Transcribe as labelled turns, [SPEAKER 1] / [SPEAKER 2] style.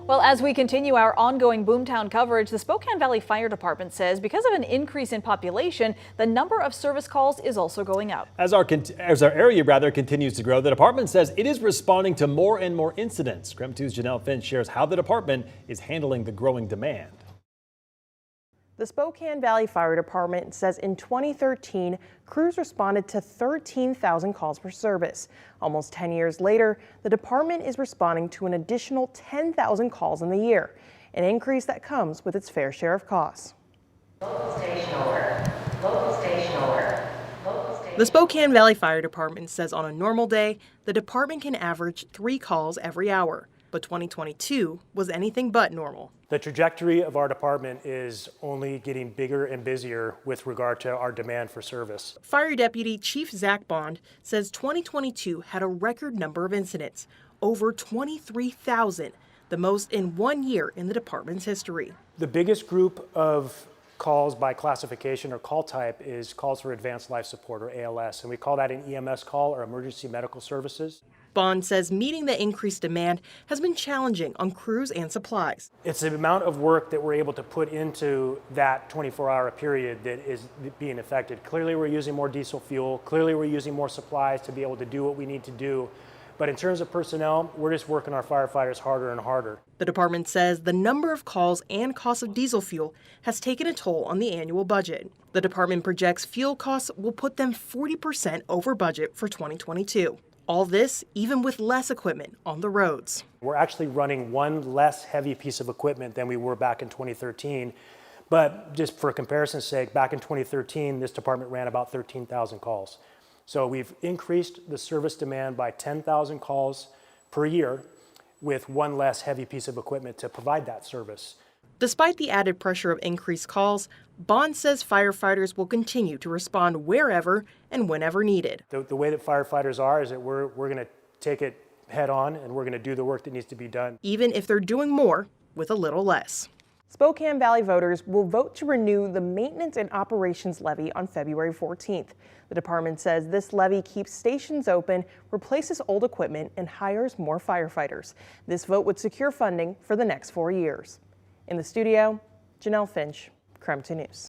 [SPEAKER 1] Well, as we continue our ongoing boomtown coverage, the Spokane Valley Fire Department says because of an increase in population, the number of service calls is also going up.
[SPEAKER 2] As our area continues to grow, the department says it is responding to more and more incidents. KREM 2's Janelle Finch shares how the department is handling the growing demand.
[SPEAKER 3] The Spokane Valley Fire Department says in 2013, crews responded to 13,000 calls for service. Almost 10 years later, the department is responding to an additional 10,000 calls in the year, an increase that comes with its fair share of costs. The Spokane Valley Fire Department says on a normal day, the department can average 3 calls every hour. But 2022 was anything but normal.
[SPEAKER 4] The trajectory of our department is only getting bigger and busier with regard to our demand for service.
[SPEAKER 3] Fire Deputy Chief Zach Bond says 2022 had a record number of incidents, over 23,000, the most in 1 year in the department's history.
[SPEAKER 4] The biggest group of calls by classification or call type is calls for advanced life support, or ALS, and we call that an EMS call, or emergency medical services.
[SPEAKER 3] Bond says meeting the increased demand has been challenging on crews and supplies.
[SPEAKER 4] It's the amount of work that we're able to put into that 24-hour period that is being affected. Clearly we're using more diesel fuel, clearly we're using more supplies to be able to do what we need to do. But in terms of personnel, we're just working our firefighters harder and harder.
[SPEAKER 3] The department says the number of calls and cost of diesel fuel has taken a toll on the annual budget. The department projects fuel costs will put them 40% over budget for 2022. All this even with less equipment on the roads.
[SPEAKER 4] We're actually running one less heavy piece of equipment than we were back in 2013. But just for comparison's sake, back in 2013, this department ran about 13,000 calls. So we've increased the service demand by 10,000 calls per year with one less heavy piece of equipment to provide that service.
[SPEAKER 3] Despite the added pressure of increased calls, Bond says firefighters will continue to respond wherever and whenever needed.
[SPEAKER 4] The way that firefighters are is that we're going to take it head on and we're going to do the work that needs to be done.
[SPEAKER 3] Even if they're doing more with a little less. Spokane Valley voters will vote to renew the Maintenance and Operations Levy on February 14th. The department says this levy keeps stations open, replaces old equipment, and hires more firefighters. This vote would secure funding for the next 4 years. In the studio, Janelle Finch, KREM 2 News.